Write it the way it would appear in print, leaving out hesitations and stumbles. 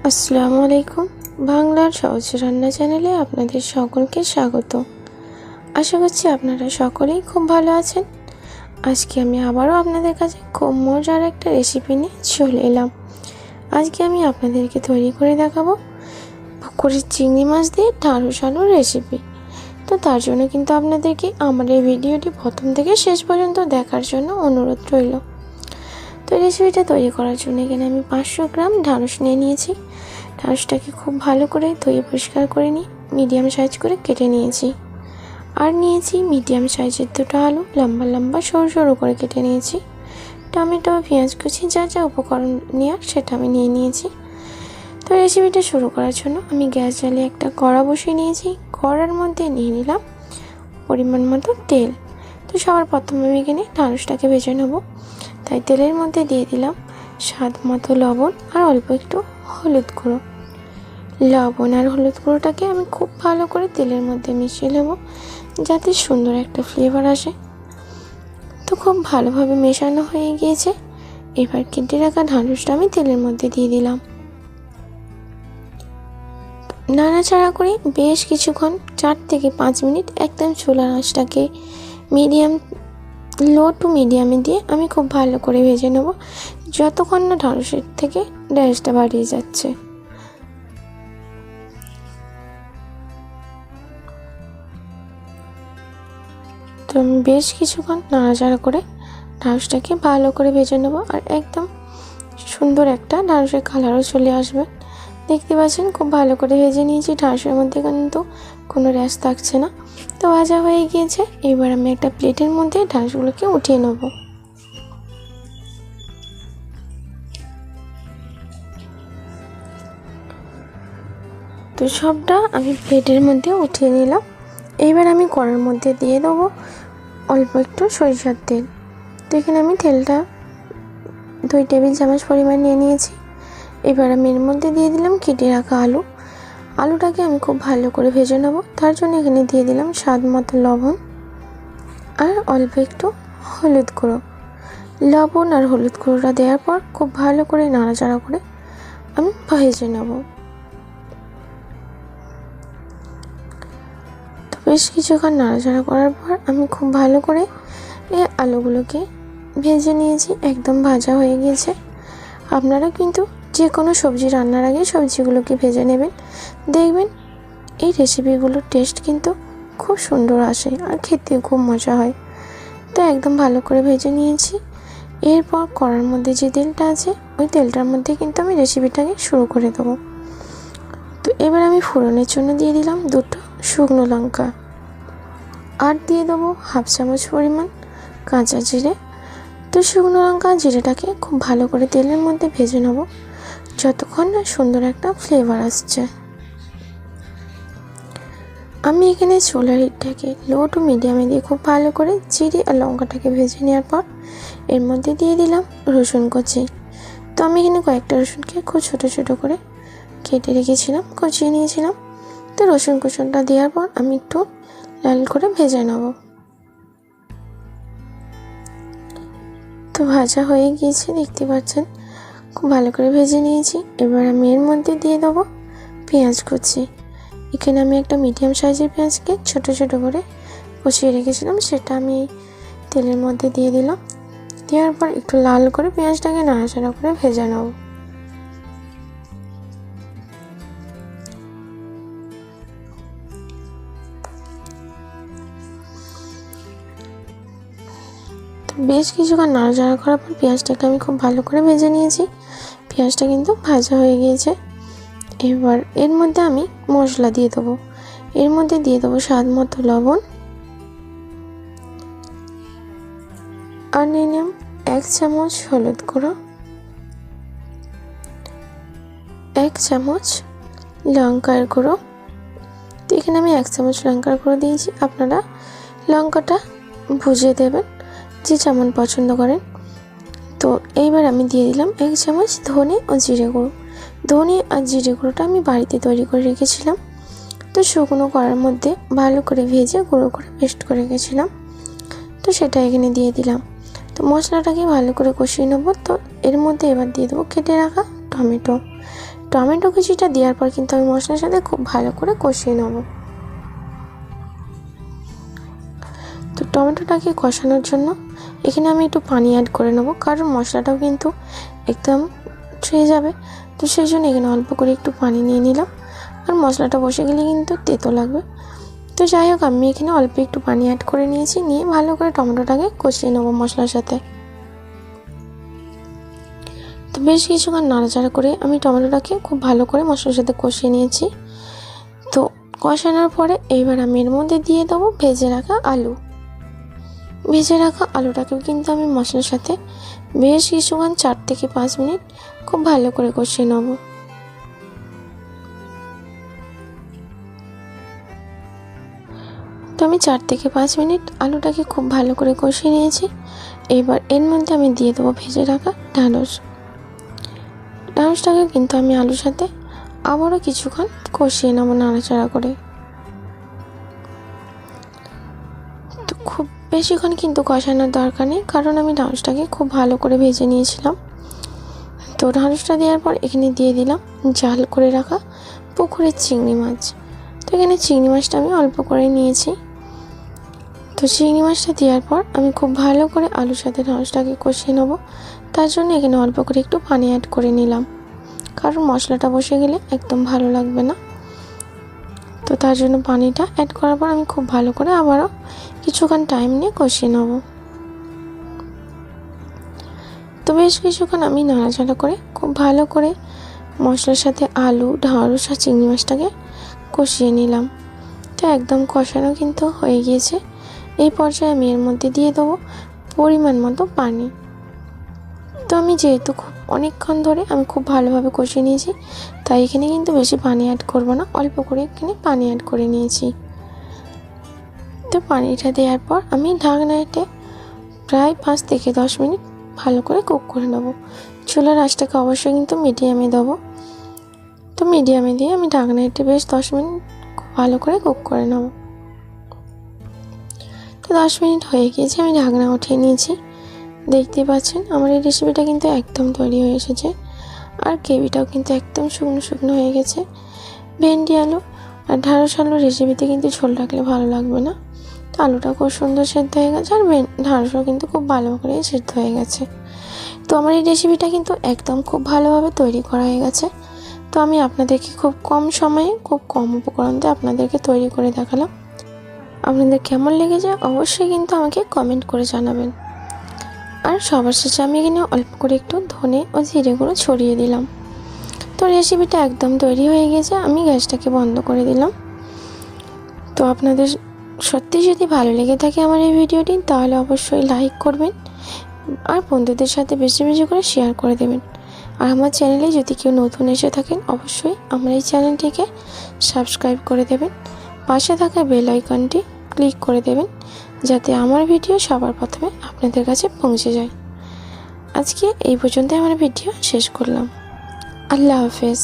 আসসালামু আলাইকুম। বাংলার সহজ রান্না চ্যানেলে আপনাদের সকলকে স্বাগত। আশা করছি আপনারা সকলেই খুব ভালো আছেন। আজকে আমি আবারও আপনাদের কাছে খুব মজার একটা রেসিপি নিয়ে চলে এলাম। আজকে আমি আপনাদেরকে তৈরি করে দেখাবো পুকুরের চিংড়ি মাছ দিয়ে ঢ্যাঁড়স আলুর রেসিপি। তো তার জন্য কিন্তু আপনাদেরকে আমার এই ভিডিওটি প্রথম থেকে শেষ পর্যন্ত দেখার জন্য অনুরোধ রইল। তো রেসিপিটা তৈরি করার জন্য এখানে আমি 500 গ্রাম ঢ্যাঁড়স নিয়ে নিয়েছি। ঢ্যাঁড়সটাকে খুব ভালো করে ধুয়ে পরিষ্কার করে নিয়ে মিডিয়াম সাইজ করে কেটে নিয়েছি। আর নিয়েছি মিডিয়াম সাইজের 2টো আলু, লম্বা লম্বা সরু সরু করে কেটে নিয়েছি। টমেটো, পেঁয়াজ কুচি, যা যা উপকরণ নেওয়ার সেটা আমি নিয়ে নিয়েছি। তো রেসিপিটা শুরু করার জন্য আমি গ্যাস জ্বালিয়ে একটা কড়া বসিয়ে নিয়েছি। কড়ার মধ্যে নিয়ে নিলাম পরিমাণ মতো তেল। তো সবার প্রথমে আমি এখানে ঢ্যাঁড়সটাকে ভেজে নেব, তাই তেলের মধ্যে দিয়ে দিলাম স্বাদ মতো লবণ আর অল্প একটু হলুদ গুঁড়ো। লবণ আর হলুদ গুঁড়োটাকে আমি খুব ভালো করে তেলের মধ্যে মিশিয়ে নেব, যাতে সুন্দর একটা ফ্লেভার আসে। তো খুব ভালোভাবে মেশানো হয়ে গিয়েছে। এবার কেটে রাখা ঢ্যাঁড়সটা আমি তেলের মধ্যে দিয়ে দিলাম। নাড়াচাড়া করে বেশ কিছুক্ষণ 4 থেকে 5 মিনিট একদম চুলার আঁচটাকে লো টু মিডিয়ামে দিয়ে আমি খুব ভালো করে ভেজে নেব, যতক্ষণ না ঢ্যাঁড়সের থেকে রেসটা বাড়িয়ে যাচ্ছে। তো আমি বেশ কিছুক্ষণ নাড়াচাড়া করে ঢ্যাঁড়সটাকে ভালো করে ভেজে নেব, আর একদম সুন্দর একটা ঢ্যাঁড়সের কালারও চলে আসবে। দেখতে পাচ্ছেন খুব ভালো করে ভেজে নিয়েছি, ঢ্যাঁড়সের মধ্যে কিন্তু কোনো রেস থাকছে না। তো ভাজা হয়ে গিয়েছে। এবার আমি একটা প্লেটের মধ্যে ঢ্যাঁড়সগুলোকে উঠিয়ে নেব। তো সবটা আমি প্লেটের মধ্যে উঠিয়ে নিলাম। এইবার আমি কড়ার মধ্যে দিয়ে দেবো অল্প একটু সরিষার তেল। তো এখানে আমি তেলটা 2 টেবিল চামচ পরিমাণ নিয়ে নিয়েছি। এবার আমি এর মধ্যে দিয়ে দিলাম কেটে রাখা আলুটাকে আমি খুব ভালো করে ভেজে নেব। তার জন্য এখানে দিয়ে দিলাম স্বাদ মতো লবণ আর অল্প একটু হলুদ গুঁড়ো। লবণ আর হলুদ গুঁড়োটা দেওয়ার পর খুব ভালো করে নাড়াচাড়া করে আমি ভেজে নেব। তো বেশ কিছুক্ষণ নাড়াচাড়া করার পর আমি খুব ভালো করে এই আলুগুলোকে ভেজে নিয়েছি, একদম ভাজা হয়ে গিয়েছে। আপনারা কিন্তু যে কোনো সবজি রান্নার আগে সবজিগুলোকে ভেজে নেবেন, দেখবেন এই রেসিপিগুলোর টেস্ট কিন্তু খুব সুন্দর আসে আর খেতেও খুব মজা হয়। তো একদম ভালো করে ভেজে নিয়েছি। এরপর কড়ার মধ্যে যে তেলটা আছে ওই তেলটার মধ্যে কিন্তু আমি রেসিপিটাকে শুরু করে দেবো। তো এবার আমি ফোড়নের জন্য দিয়ে দিলাম 2টো শুকনো লঙ্কা, আর দিয়ে দেবো 1/2 চামচ পরিমাণ কাঁচা জিরে। তো শুকনো লঙ্কা জিরেটাকে খুব ভালো করে তেলের মধ্যে ভেজে নেব, যতক্ষণ না সুন্দর একটা ফ্লেভার আসছে। আমি এখানে চুলার হিটটাকে লো টু মিডিয়ামে দিয়ে খুব ভালো করে জিরে আর লঙ্কাটাকে ভেজে নেওয়ার পর এর মধ্যে দিয়ে দিলাম রসুন কুচি। তো আমি এখানে কয়েকটা রসুনকে খুব ছোটো ছোটো করে কেটে রেখেছিলাম, কুচিয়ে নিয়েছিলাম। তো রসুন কুচনটা দেওয়ার পর আমি একটু লাল করে ভেজে নেব। তো ভাজা হয়ে গিয়েছে, দেখতে পাচ্ছেন খুব ভালো করে ভেজে নিয়েছি। এবার আমি এর মধ্যে দিয়ে দেবো পেঁয়াজ কুচি। এখানে আমি একটা মিডিয়াম সাইজের পেঁয়াজকে ছোট ছোট করে কষিয়ে রেখেছিলাম, সেটা আমি তেলের মধ্যে দিয়ে দিলাম। দেওয়ার পর একটু লাল করে পেঁয়াজটাকে নাড়াচাড়া করে ভেজে নেব। বেশ কিছুক্ষণ নাড়াচাড়া করার পর পেঁয়াজটাকে আমি খুব ভালো করে ভেজে নিয়েছি। পেঁয়াজটা কিন্তু ভাজা হয়ে গিয়েছে। এবার এর মধ্যে আমি মশলা দিয়ে দেবো। এর মধ্যে দিয়ে দেবো স্বাদ মতো লবণ, আর নিয়ে নিলাম 1 চামচ হলুদ গুঁড়ো, 1 চামচ লঙ্কার গুঁড়ো। তো এখানে আমি 1 চামচ লঙ্কার গুঁড়ো দিয়েছি, আপনারা লঙ্কাটা বুঝে দেবেন যে যেমন পছন্দ করেন। তো এইবার আমি দিয়ে দিলাম 1 চামচ ধনে ও জিরে গুঁড়ো। ধনে আর জিরে গুঁড়োটা আমি বাড়িতে তৈরি করে রেখেছিলাম। তো শুকনো কড়ার মধ্যে ভালো করে ভেজে গুঁড়ো করে পেস্ট করে রেখেছিলাম, তো সেটা এখানে দিয়ে দিলাম। তো মশলাটাকে ভালো করে কষিয়ে নেব। তো এর মধ্যে এবার দিয়ে দেবো কেটে রাখা টমেটো। টমেটো কুচিটা দেওয়ার পর কিন্তু আমি মশলার সাথে খুব ভালো করে কষিয়ে নেব। তো টমেটোটাকে কষানোর জন্য এখানে আমি একটু পানি অ্যাড করে নেব, কারণ মশলাটাও কিন্তু একদম ছুঁয়ে যাবে। তো সেই জন্য এখানে অল্প করে একটু পানি নিয়ে নিলাম, আর মশলাটা বসে গেলে কিন্তু তেতো লাগবে। তো যাই হোক, আমি এখানে অল্প একটু পানি অ্যাড করে নিয়েছি, নিয়ে ভালো করে টমেটোটাকে কষিয়ে নেবো মশলার সাথে। তো বেশ কিছুক্ষণ নাড়াচাড়া করে আমি টমেটোটাকে খুব ভালো করে মশলার সাথে কষিয়ে নিয়েছি। তো কষানোর পরে এইবার আমি এর মধ্যে দিয়ে দেবো ভেজে রাখা আলু। ভেজে রাখা আলুটাকেও কিন্তু আমি মশলার সাথে বেশ কিছুক্ষণ 4 থেকে 5 মিনিট খুব ভালো করে কষিয়ে নেব। তো আমি 4 থেকে 5 মিনিট আলুটাকে খুব ভালো করে কষিয়ে নিয়েছি। এবার এর মধ্যে আমি দিয়ে দেবো ভেজে রাখা ঢ্যাঁড়স। ঢ্যাঁড়সটাকে কিন্তু আমি আলুর সাথে আবারও কিছুক্ষণ কষিয়ে নেবো নাড়াচাড়া করে। তো খুব বেশিক্ষণ কিন্তু কষানোর দরকার নেই, কারণ আমি ঢ্যাঁড়সটাকে খুব ভালো করে ভেজে নিয়েছিলাম। তো ঢ্যাঁড়সটা দেওয়ার পর এখানে দিয়ে দিলাম জাল করে রাখা পুকুরের চিংড়ি মাছ। তো এখানে চিংড়ি মাছটা আমি অল্প করে নিয়েছি। তো চিংড়ি মাছটা দেওয়ার পর আমি খুব ভালো করে আলুর সাথে ঢ্যাঁড়সটাকে কষিয়ে নেবো। তার জন্য এখানে অল্প করে একটু পানি অ্যাড করে নিলাম, কারণ মশলাটা বসে গেলে একদম ভালো লাগবে না। তো তার জন্য পানিটা অ্যাড করার পর আমি খুব ভালো করে আবারও কিছুক্ষণ টাইম নিয়ে কষিয়ে নেব। তো বেশ কিছুক্ষণ আমি নাড়াচাড়া করে খুব ভালো করে মশলার সাথে আলু, ঢ্যাঁড়স আর চিংড়ি মাছটাকে কষিয়ে নিলাম। তো একদম কষানো কিন্তু হয়ে গিয়েছে। এই পর্যায়ে আমি এর মধ্যে দিয়ে দেবো পরিমাণ মতো পানি। তো আমি যেহেতু খুব অনেকক্ষণ ধরে আমি খুব ভালোভাবে কষিয়ে নিয়েছি, তাই এখানে কিন্তু বেশি পানি অ্যাড করব না, অল্প করে এখানে পানি অ্যাড করে নিয়েছি। তো পানিটা দেওয়ার পর আমি ঢাকনাতে প্রায় 5 থেকে 10 মিনিট ভালো করে কুক করে নেব। চুলার আঁচটাকে অবশ্যই কিন্তু মিডিয়ামে দেবো। তো মিডিয়ামে দিয়ে আমি ঢাকনাতে বেশ 10 মিনিট ভালো করে কুক করে নেব। তো 10 মিনিট হয়ে গিয়েছে, আমি ঢাকনা উঠিয়ে নিয়েছি। দেখতেই পাচ্ছেন আমার এই রেসিপিটা কিন্তু একদম তৈরি হয়ে এসেছে, আর গ্রেভিটাও কিন্তু একদম শুকনো শুকনো হয়ে গেছে। ভেন্ডি আলু আর ঢ্যাঁড়স আলুর রেসিপিতে কিন্তু ঝোল রাখলে ভালো লাগবে না। তো আলুটা খুব সুন্দর সেদ্ধ হয়ে গেছে, আর ঢ্যাঁড়সও কিন্তু খুব ভালো করে সেদ্ধ হয়ে গেছে। তো আমার এই রেসিপিটা কিন্তু একদম খুব ভালোভাবে তৈরি করা হয়ে গেছে। তো আমি আপনাদেরকে খুব কম সময়ে খুব কম উপকরণ দিয়ে আপনাদেরকে তৈরি করে দেখালাম। আপনাদের কেমন লেগেছে অবশ্যই কিন্তু আমাকে কমেন্ট করে জানাবেন। আর সবার শেষে আমি এখানে অল্প করে একটু ধনে ও জিরে গুঁড়ো ছড়িয়ে দিলাম। তো রেসিপিটা একদম তৈরি হয়ে গেছে, আমি গ্যাসটাকে বন্ধ করে দিলাম। তো আপনাদের সত্যি যদি ভালো লেগে থাকে আমার এই ভিডিওটি, তাহলে অবশ্যই লাইক করবেন আর বন্ধুদের সাথে বেশি বেশি করে শেয়ার করে দেবেন। আর আমার চ্যানেলে যদি কেউ নতুন এসে থাকেন, অবশ্যই আমার এই চ্যানেলটিকে সাবস্ক্রাইব করে দেবেন। পাশে থাকা বেল আইকনটি ক্লিক করে দেবেন, যাতে আমার ভিডিও সবার প্রথমে আপনাদের কাছে পৌঁছে যায়। আজকে এই পর্যন্ত আমার ভিডিও শেষ করলাম। আল্লাহ হাফেজ।